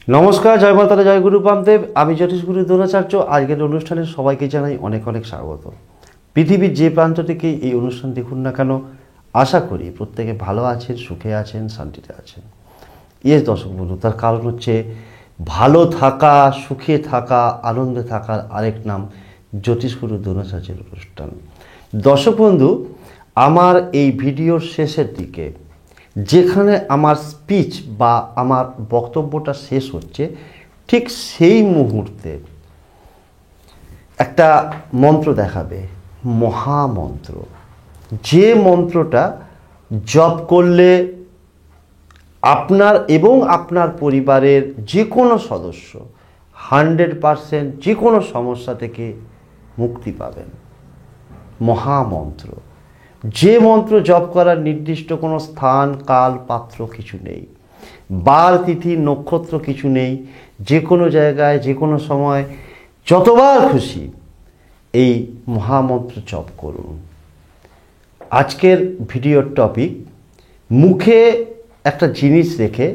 নমস্কার, জয় মাতারা, জয় গুরু বামদেব। আমি জ্যোতিষগুরু দ্রোণাচার্য। আজকের অনুষ্ঠানে সবাইকে জানাই অনেক অনেক স্বাগত। পৃথিবীর যে প্রান্ত থেকে এই অনুষ্ঠান দেখুন না কেন, আশা করি প্রত্যেকে ভালো আছেন, সুখে আছেন, শান্তিতে আছেন। ইয়েস দর্শক বন্ধু, তার কারণ হচ্ছে ভালো থাকা, সুখে থাকা, আনন্দে থাকার আরেক নাম জ্যোতিষগুরু দ্রোণাচার্যের অনুষ্ঠান। দর্শক বন্ধু, আমার এই ভিডিওর শেষের দিকে যেখানে আমার স্পিচ বা আমার বক্তব্যটা শেষ হচ্ছে, ঠিক সেই মুহূর্তে একটা মন্ত্র দেখাবে, মহামন্ত্র। যে মন্ত্রটা জপ করলে আপনার এবং আপনার পরিবারের যে কোনো সদস্য 100% যে কোনো সমস্যা থেকে মুক্তি পাবেন। মহামন্ত্র, যে মন্ত্র জপ করার নির্দিষ্ট কোনো স্থান, কাল, পাত্র কিছু নেই, বার, তিথি, নক্ষত্র কিছু নেই। যে কোনো জায়গায়, যে কোনো সময়, যতবার খুশি এই মহামন্ত্র জপ করুন। আজকের ভিডিওর টপিক, মুখে একটা জিনিস রেখে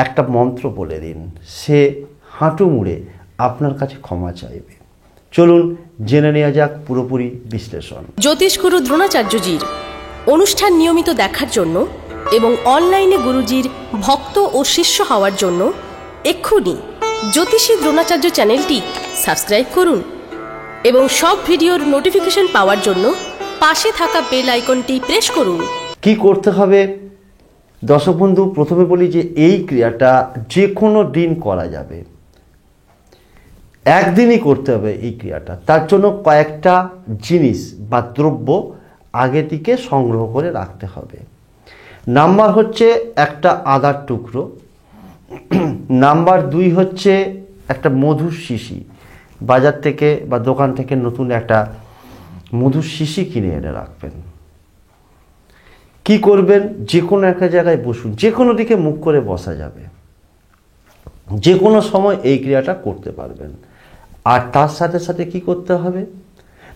একটা মন্ত্র বলে দিন, সে হাঁটু মুড়ে আপনার কাছে ক্ষমা চাইবে। চলুন জেনে নেওয়া যাক পুরোপুরি বিশ্লেষণ। জ্যোতিষগুরু দ্রোণাচার্যজির অনুষ্ঠান নিয়মিত দেখার জন্য এবং অনলাইনে গুরুজির ভক্ত ও শিষ্য হওয়ার জন্য এক্ষুনি জ্যোতিষী দ্রোণাচার্য চ্যানেলটি সাবস্ক্রাইব করুন এবং সব ভিডিওর নোটিফিকেশন পাওয়ার জন্য পাশে থাকা বেল আইকনটি প্রেস করুন। কি করতে হবে দর্শক বন্ধু? প্রথমে বলি যে এই ক্রিয়াটা যে কোনো দিন করা যাবে, একদিনই করতে হবে এই ক্রিয়াটা। তার জন্য কয়েকটা জিনিস বা দ্রব্য আগে থেকে সংগ্রহ করে রাখতে হবে। নাম্বার হচ্ছে একটা আদার টুকরো, নাম্বার 2 হচ্ছে একটা মধুর শিশি। বাজার থেকে বা দোকান থেকে নতুন একটা মধুর শিশি কিনে এনে রাখবেন। কি করবেন? যে কোনো একটা জায়গায় বসুন, যে কোনো দিকে মুখ করে বসা যাবে, যে কোনো সময় এই ক্রিয়াটা করতে পারবেন। আর তার সাথে সাথে কি করতে হবে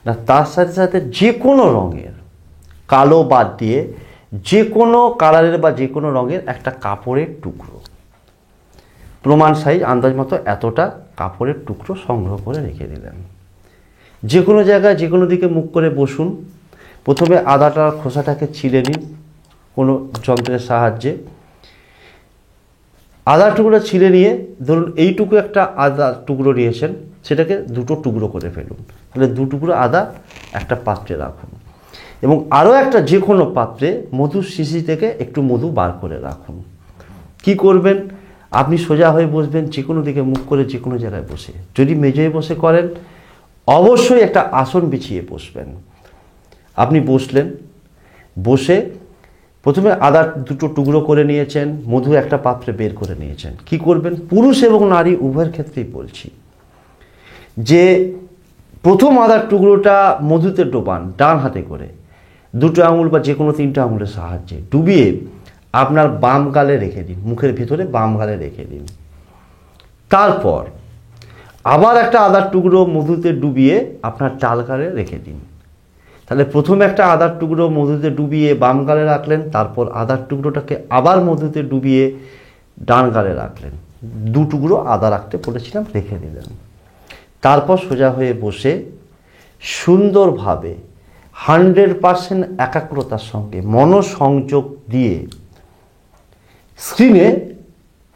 না, তার সাথে সাথে যে কোনো রঙের, কালো বাদ দিয়ে যে কোনো কালারের বা যে কোনো রঙের একটা কাপড়ের টুকরো, প্রমাণ সাইজ আন্দাজ মতো এতটা কাপড়ের টুকরো সংগ্রহ করে রেখে দিলেন। যে কোনো জায়গায় যে কোনো দিকে মুখ করে বসুন। প্রথমে আদাটার খোসাটাকে ছিলে নিন কোনো যন্ত্রের সাহায্যে। আদার টুকরো ছিলে নিয়ে, ধরুন এইটুকু একটা আদা টুকরো নিয়েছেন, সেটাকে দুটো টুকরো করে ফেলুন। তাহলে 2 টুকরো আদা একটা পাত্রে রাখুন এবং আরও একটা যে কোনো পাত্রে মধুর শিশি থেকে একটু মধু বার করে রাখুন। কি করবেন? আপনি সোজা হয়ে বসবেন, যে কোনো দিকে মুখ করে যে কোনো জায়গায় বসে। যদি মেঝেয় বসে করেন, অবশ্যই একটা আসন বিছিয়ে বসবেন। আপনি বসলেন, বসে প্রথমে আদা 2টো টুকরো করে নিয়েছেন, মধু একটা পাত্রে বের করে নিয়েছেন। কি করবেন? পুরুষ এবং নারী উভয়ের ক্ষেত্রেই বলছি যে প্রথম আদার টুকরোটা মধুতে ডোবান, ডান হাতে করে 2টো আঙুল বা যে কোনো 3টে আঙুলের সাহায্যে ডুবিয়ে আপনার বাম গালে রেখে দিন, মুখের ভিতরে বাম গালে রেখে দিন। তারপর আবার একটা আদার টুকরো মধুতে ডুবিয়ে আপনার ডাল গালে রেখে দিন। তাহলে প্রথমে একটা আদার টুকরো মধুতে ডুবিয়ে বাম গালে রাখলেন, তারপর আদার টুকরোটাকে আবার মধুতে ডুবিয়ে ডান গালে রাখলেন। 2 টুকরো আদা রাখতে বলেছিলাম, রেখে দিলেন। তারপর সোজা হয়ে বসে সুন্দরভাবে 100% একাগ্রতার সঙ্গে মনোসংযোগ দিয়ে স্ক্রিনে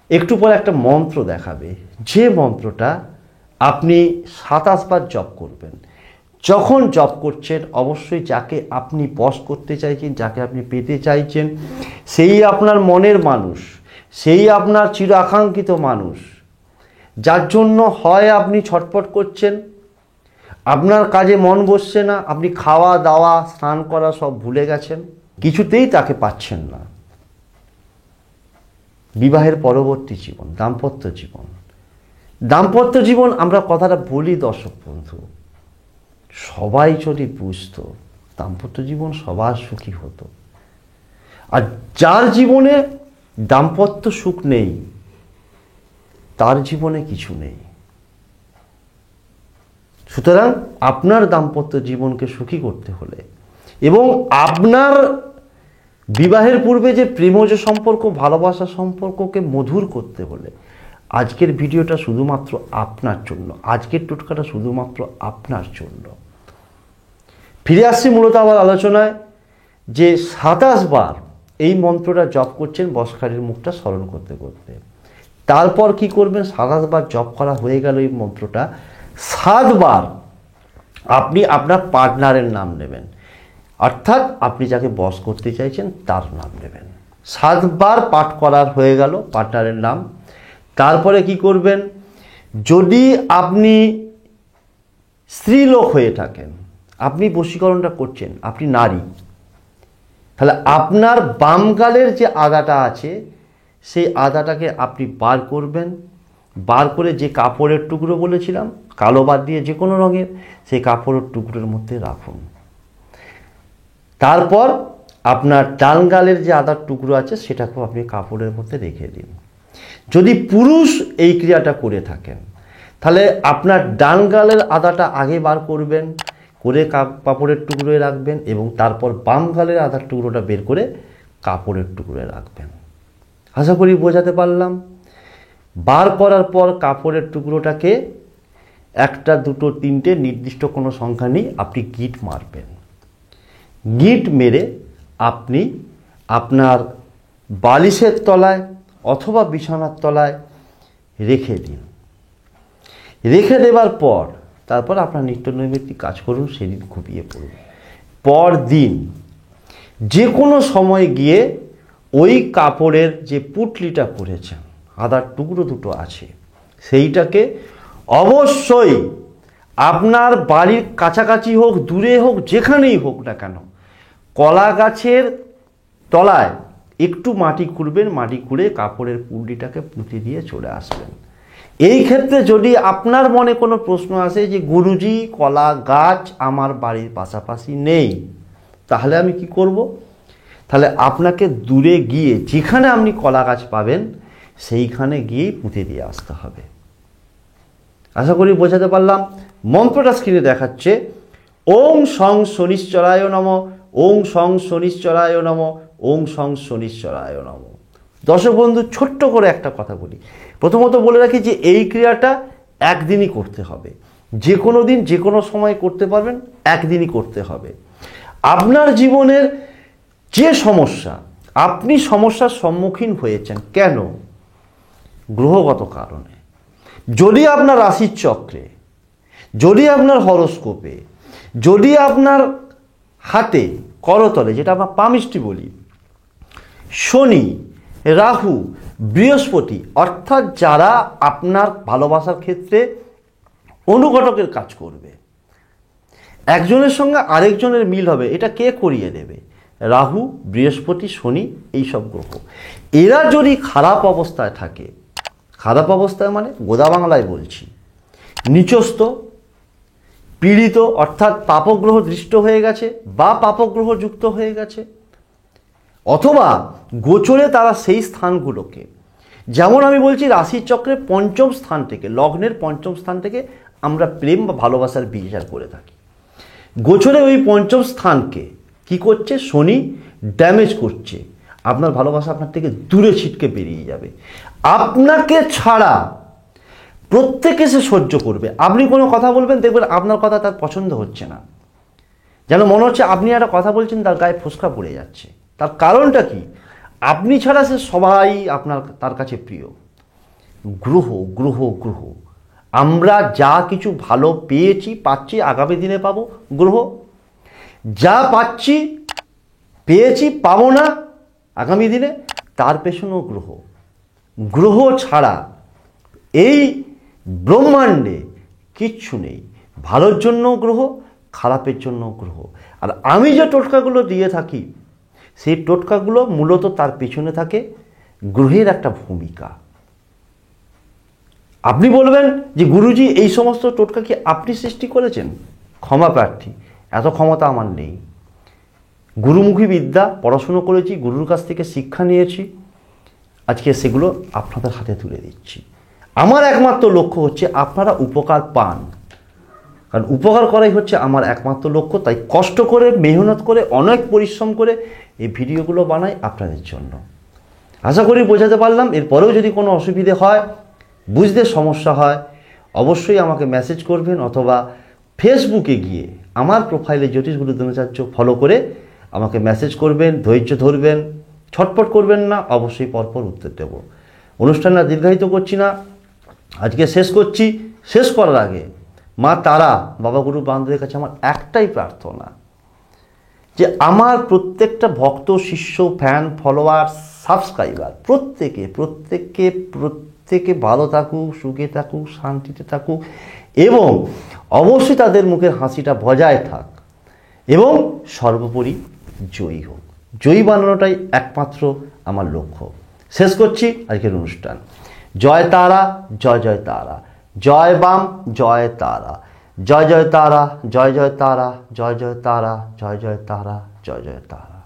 একটু পরে একটা মন্ত্র দেখাবে, যে মন্ত্রটা আপনি 27 বার জপ করবেন। যখন জপ করছেন, অবশ্যই যাকে আপনি বশ করতে চাইছেন, যাকে আপনি পেতে চাইছেন, সেই আপনার মনের মানুষ, সেই আপনার চির আকাঙ্ক্ষিত মানুষ, যার জন্য হয় আপনি ছটফট করছেন, আপনার কাজে মন বসছে না, আপনি খাওয়া দাওয়া স্নান করা সব ভুলে গেছেন, কিছুতেই তাকে পাচ্ছেন না। বিবাহের পরবর্তী জীবন, দাম্পত্য জীবন আমরা কথাটা বলি দর্শক বন্ধু, সবাই যদি বুঝতো, দাম্পত্য জীবন সবার সুখী হতো। আর যার জীবনে দাম্পত্য সুখ নেই, তার জীবনে কিছু নেই। সুতরাং আপনার দাম্পত্য জীবনকে সুখী করতে হলে এবং আপনার বিবাহের পূর্বে যে প্রেমজ সম্পর্ক, ভালোবাসা সম্পর্ককে মধুর করতে হলে আজকের ভিডিওটা শুধুমাত্র আপনার জন্য, আজকের টোটকাটা শুধুমাত্র আপনার জন্য। ফিরে আসছি মূলত আমার আলোচনায়, যে 27 বার এই মন্ত্রটা জপ করছেন বসখালির মুখটা স্মরণ করতে করতে। তারপর কি করবেন, 27 বার জপ করা হয়ে গেল এই মন্ত্রটা, 7 বার আপনি আপনার পার্টনারের নাম নেবেন, অর্থাৎ আপনি যাকে বস করতে চাইছেন তার নাম নেবেন। 7 বার পাঠ করার হয়ে গেল পার্টনারের নাম। তারপরে কি করবেন, যদি আপনি স্ত্রীলোক হয়ে থাকেন, আপনি বশীকরণটা করছেন, আপনি নারী, তাহলে আপনার বাম গালের যে আদাটা আছে সেই আদাটাকে আপনি বার করবেন। বার করে যে কাপড়ের টুকরো বলেছিলাম, কালো বাদ দিয়ে যে কোনো রঙের, সেই কাপড়ের টুকরোর মধ্যে রাখুন। তারপর আপনার ডান গালের যে আদার টুকরো আছে সেটাকেও আপনি কাপড়ের মধ্যে রেখে দিন। যদি পুরুষ এই ক্রিয়াটা করে থাকেন, তাহলে আপনার ডান গালের আদাটা আগে বার করবেন, করে কাপড়ের টুকরোয় রাখবেন, এবং তারপর বাম গালের আদার টুকরোটা বের করে কাপড়ের টুকরোয় রাখবেন। আশা করি বোঝাতে পারলাম। বার করার পর কাপড়ের টুকরোটাকে 1, 2, 3 নির্দিষ্ট কোনো সংখ্যা নেই, আপনি গিট মারবেন। গিট মেরে আপনি আপনার বালিশের তলায় অথবা বিছানার তলায় রেখে দিন। রেখে দেবার পর তারপর আপনার নিত্য নৈমিত্তিক কাজ করুন, সেদিন ঘুমিয়ে পড়ুন। পরদিন যে কোনো সময় গিয়ে ওই কাপড়ের যে পুটলিটা করেছেন, আদার টুকরো দুটো আছে, সেইটাকে অবশ্যই আপনার বাড়ির কাছাকাছি হোক, দূরে হোক, যেখানেই হোক না কেন, কলা গাছের তলায় একটু মাটি খুঁড়বেন, মাটি খুঁড়ে কাপড়ের পুটলিটাকে পুঁতে দিয়ে চলে আসবেন। এই ক্ষেত্রে যদি আপনার মনে কোনো প্রশ্ন আসে যে গুরুজি কলা গাছ আমার বাড়ির পাশাপাশি নেই, তাহলে আমি কি করব? তাহলে আপনাকে দূরে গিয়ে যেখানে আপনি কলা গাছ পাবেন সেইখানে গিয়েই পুঁতে দিয়ে আসতে হবে। আশা করি বোঝাতে পারলাম। মন্ত্রটা স্ক্রিনে দেখাচ্ছে, ওং সং শনিশ্চরায় নম, ওং সং শনিশ্চরায় নম, ওং সং শনিশ্চরায় নম। দর্শক বন্ধু, ছোট্ট করে একটা কথা বলি। প্রথমত বলে রাখি যে এই ক্রিয়াটা একদিনই করতে হবে, যে কোনো দিন যে কোনো সময় করতে পারবেন, একদিনই করতে হবে। আপনার জীবনের যে সমস্যা, আপনি সমস্যার সম্মুখীন হয়েছেন কেন? গ্রহগত কারণে। যদি আপনার রাশির চক্রে, যদি আপনার হরোস্কোপে, যদি আপনার হাতে করতলে, যেটা আমরা পামিষ্টি বলি, শনি, রাহু, বৃহস্পতি, অর্থাৎ যারা আপনার ভালোবাসার ক্ষেত্রে অনুঘটকের কাজ করবে, একজনের সঙ্গে আরেকজনের মিল হবে, এটা কে করিয়ে দেবে? রাহু, বৃহস্পতি, শনি, এইসব গ্রহ। এরা যদি খারাপ অবস্থায় থাকে, খারাপ অবস্থায় মানে গোদা বাংলায় বলছি, নিচস্থ, পীড়িত, অর্থাৎ পাপগ্রহ দৃষ্ট হয়ে গেছে বা পাপগ্রহ যুক্ত হয়ে গেছে, অথবা গোচরে তারা সেই স্থানগুলোকে, যেমন আমি বলছি রাশির চক্রের 5ম স্থান থেকে, লগ্নের 5ম স্থান থেকে আমরা প্রেম বা ভালোবাসার বিচার করে থাকি। গোচরে ওই 5ম স্থানকে কি করছে? শনি ড্যামেজ করছে। আপনার ভালোবাসা আপনার থেকে দূরে ছিটকে বেরিয়ে যাবে। আপনাকে ছাড়া প্রত্যেকে সে সহ্য করবে। আপনি কোনো কথা বলবেন, দেখবেন আপনার কথা তার পছন্দ হচ্ছে না, যেন মনে হচ্ছে আপনি একটা কথা বলছেন তার গায়ে ফোসকা পড়ে যাচ্ছে। তার কারণটা কি? আপনি ছাড়া সে সবাই তার কাছে প্রিয়। গ্রহ গ্রহ গ্রহ, আমরা যা কিছু ভালো পেয়েছি, পাচ্ছি, আগামী দিনে পাবো, গ্রহ। যা পাচ্ছি, পেয়েছি, পাবো না আগামী দিনে, তার পেছনেও গ্রহ। গ্রহ ছাড়া এই ব্রহ্মাণ্ডে কিচ্ছু নেই। ভালোর জন্য গ্রহ, খারাপের জন্য গ্রহ। আর আমি যে টোটকাগুলো দিয়ে থাকি, সেই টোটকাগুলো মূলত তার পেছনে থাকে গ্রহের একটা ভূমিকা। আপনি বলবেন যে গুরুজি এই সমস্ত টোটকা কি আপনি সৃষ্টি করেছেন? ক্ষমা প্রার্থী, এত ক্ষমতা আমার নেই। গুরুমুখী বিদ্যা পড়াশুনো করেছি, গুরুর কাছ থেকে শিক্ষা নিয়েছি, আজকে সেগুলো আপনাদের হাতে তুলে দিচ্ছি। আমার একমাত্র লক্ষ্য হচ্ছে আপনারা উপকার পান, কারণ উপকার করাই হচ্ছে আমার একমাত্র লক্ষ্য। তাই কষ্ট করে, মেহনত করে, অনেক পরিশ্রম করে এই ভিডিওগুলো বানাই আপনাদের জন্য। আশা করি বোঝাতে পারলাম। এরপরেও যদি কোনো অসুবিধে হয় বুঝতে সমস্যা হয় অবশ্যই আমাকে মেসেজ করবেন, অথবা ফেসবুকে গিয়ে আমার প্রোফাইলে জ্যোতিষগুরু দ্রোণাচার্য ফলো করে আমাকে মেসেজ করবেন। ধৈর্য ধরবেন, ছটফট করবেন না, অবশ্যই পরপর উত্তর দেব। অনুষ্ঠানটা দীর্ঘায়িত করছি না, আজকে শেষ করছি। শেষ করার আগে মা তারা, বাবা গুরু বান্ধবের কাছে আমার একটাই প্রার্থনা, যে আমার প্রত্যেকটা ভক্ত, শিষ্য, ফ্যান, ফলোয়ার, সাবস্ক্রাইবার প্রত্যেকে ভালো থাকুক, সুখে থাকুক, শান্তিতে থাকুক, এবং অবশ্যই তাদের মুখের হাসিটা বজায় থাক, এবং সর্বোপরি জয়ী হোক। জয়ী বানানোটাই একমাত্র আমার লক্ষ্য। শেষ করছি আজকের অনুষ্ঠান। জয় তারা, জয় জয় তারা, জয় বাম, জয় তারা, জয় জয় তারা, জয় জয় তারা, জয় জয় তারা, জয় জয় তারা, জয় জয় তারা।